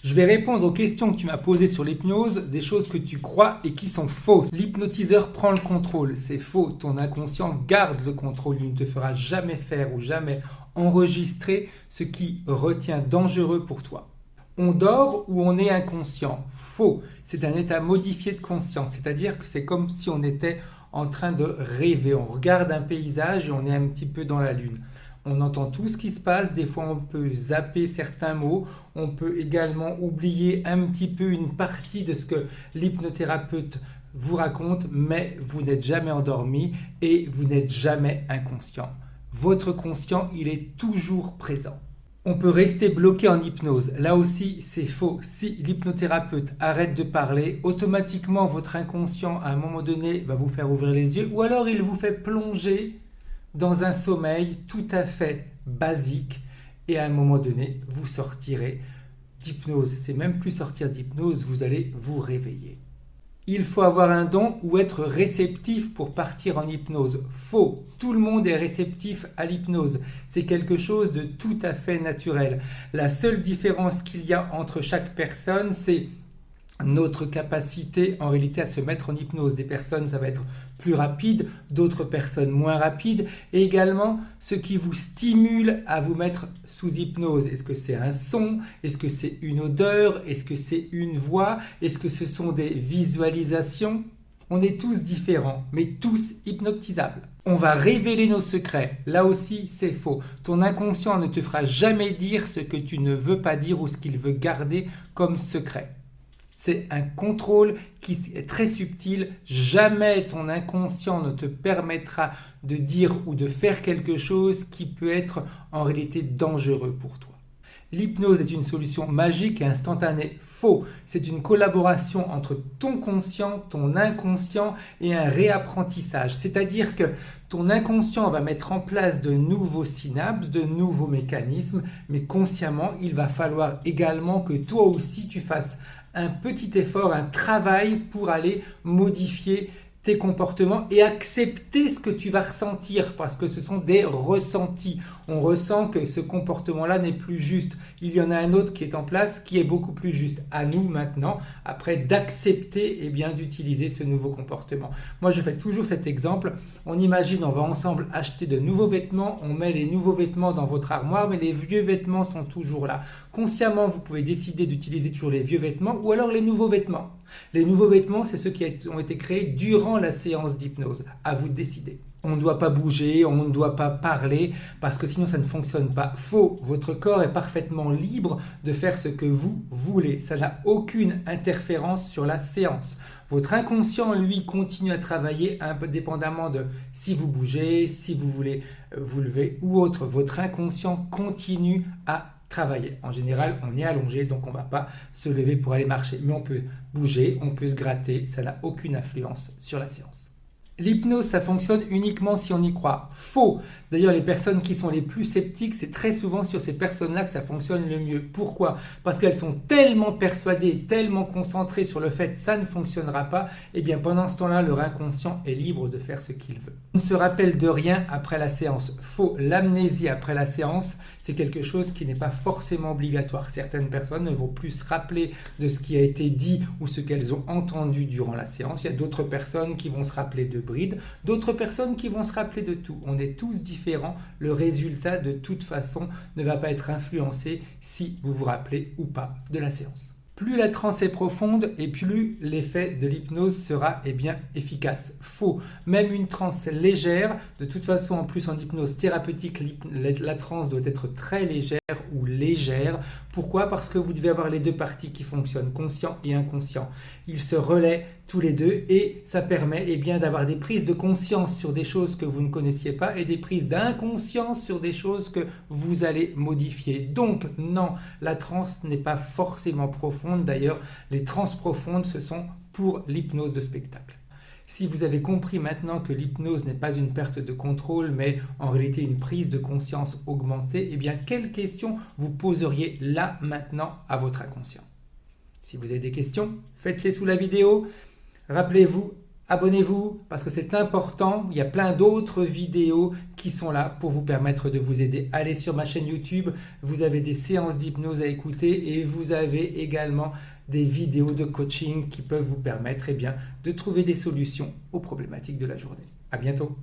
Je vais répondre aux questions que tu m'as posées sur l'hypnose, des choses que tu crois et qui sont fausses. L'hypnotiseur prend le contrôle, c'est faux. Ton inconscient garde le contrôle, il ne te fera jamais faire ou jamais enregistrer ce qui retient dangereux pour toi. On dort ou on est inconscient? Faux. C'est un état modifié de conscience, c'est-à-dire que c'est comme si on était en train de rêver. On regarde un paysage et on est un petit peu dans la lune. On entend tout ce qui se passe, des fois on peut zapper certains mots, on peut également oublier un petit peu une partie de ce que l'hypnothérapeute vous raconte, mais vous n'êtes jamais endormi et vous n'êtes jamais inconscient. Votre conscient, il est toujours présent. On peut rester bloqué en hypnose. Là aussi, c'est faux. Si l'hypnothérapeute arrête de parler, automatiquement votre inconscient, à un moment donné, va vous faire ouvrir les yeux ou alors il vous fait plonger dans un sommeil tout à fait basique et à un moment donné, vous sortirez d'hypnose. C'est même plus sortir d'hypnose, vous allez vous réveiller. Il faut avoir un don ou être réceptif pour partir en hypnose. Faux, tout le monde est réceptif à l'hypnose. C'est quelque chose de tout à fait naturel. La seule différence qu'il y a entre chaque personne, c'est notre capacité en réalité à se mettre en hypnose. Des personnes, ça va être plus rapide, d'autres personnes moins rapides, et également ce qui vous stimule à vous mettre sous hypnose. Est-ce que c'est un son? Est-ce que c'est une odeur? Est-ce que c'est une voix? Est-ce que ce sont des visualisations? On est tous différents, mais tous hypnotisables. On va révéler nos secrets. Là aussi, c'est faux. Ton inconscient ne te fera jamais dire ce que tu ne veux pas dire ou ce qu'il veut garder comme secret. C'est un contrôle qui est très subtil. Jamais ton inconscient ne te permettra de dire ou de faire quelque chose qui peut être en réalité dangereux pour toi. L'hypnose est une solution magique et instantanée. Faux. C'est une collaboration entre ton conscient, ton inconscient et un réapprentissage. C'est-à-dire que ton inconscient va mettre en place de nouveaux synapses, de nouveaux mécanismes, mais consciemment, il va falloir également que toi aussi tu fasses un petit effort, un travail pour aller modifier tes comportements et accepter ce que tu vas ressentir parce que ce sont des ressentis. On ressent que ce comportement-là n'est plus juste. Il y en a un autre qui est en place qui est beaucoup plus juste. À nous maintenant, après, d'accepter et bien d'utiliser ce nouveau comportement. Moi, je fais toujours cet exemple. On imagine, on va ensemble acheter de nouveaux vêtements, on met les nouveaux vêtements dans votre armoire, mais les vieux vêtements sont toujours là. Consciemment, vous pouvez décider d'utiliser toujours les vieux vêtements ou alors les nouveaux vêtements. Les nouveaux vêtements, c'est ceux qui ont été créés durant la séance d'hypnose. À vous de décider. On ne doit pas bouger, on ne doit pas parler parce que sinon ça ne fonctionne pas. Faux, votre corps est parfaitement libre de faire ce que vous voulez. Ça n'a aucune interférence sur la séance. Votre inconscient, lui, continue à travailler indépendamment de si vous bougez, si vous voulez vous lever ou autre. Votre inconscient continue à travailler. En général, on est allongé, donc on ne va pas se lever pour aller marcher. Mais on peut bouger, on peut se gratter, ça n'a aucune influence sur la séance. L'hypnose, ça fonctionne uniquement si on y croit. Faux. D'ailleurs, les personnes qui sont les plus sceptiques, c'est très souvent sur ces personnes-là que ça fonctionne le mieux. Pourquoi? Parce qu'elles sont tellement persuadées, tellement concentrées sur le fait que ça ne fonctionnera pas, et bien pendant ce temps-là, leur inconscient est libre de faire ce qu'il veut. On ne se rappelle de rien après la séance. Faux. L'amnésie après la séance, c'est quelque chose qui n'est pas forcément obligatoire. Certaines personnes ne vont plus se rappeler de ce qui a été dit ou ce qu'elles ont entendu durant la séance. Il y a d'autres personnes qui vont se rappeler de d'autres personnes qui vont se rappeler de tout. On est tous différents. Le résultat, de toute façon, ne va pas être influencé si vous vous rappelez ou pas de la séance. Plus la transe est profonde et plus l'effet de l'hypnose sera efficace. Faux. Même une transe légère, de toute façon en plus en hypnose thérapeutique, la transe doit être très légère ou légère. Pourquoi? Parce que vous devez avoir les deux parties qui fonctionnent, conscient et inconscient. Ils se relaient tous les deux et ça permet d'avoir des prises de conscience sur des choses que vous ne connaissiez pas et des prises d'inconscience sur des choses que vous allez modifier. Donc non, la transe n'est pas forcément profonde. D'ailleurs, les transes profondes, ce sont pour l'hypnose de spectacle. Si vous avez compris maintenant que l'hypnose n'est pas une perte de contrôle, mais en réalité une prise de conscience augmentée, quelles questions vous poseriez là maintenant à votre inconscient? Si vous avez des questions, faites-les sous la vidéo. Rappelez-vous, Abonnez-vous parce que c'est important, il y a plein d'autres vidéos qui sont là pour vous permettre de vous aider. Allez sur ma chaîne YouTube, vous avez des séances d'hypnose à écouter et vous avez également des vidéos de coaching qui peuvent vous permettre de trouver des solutions aux problématiques de la journée. À bientôt.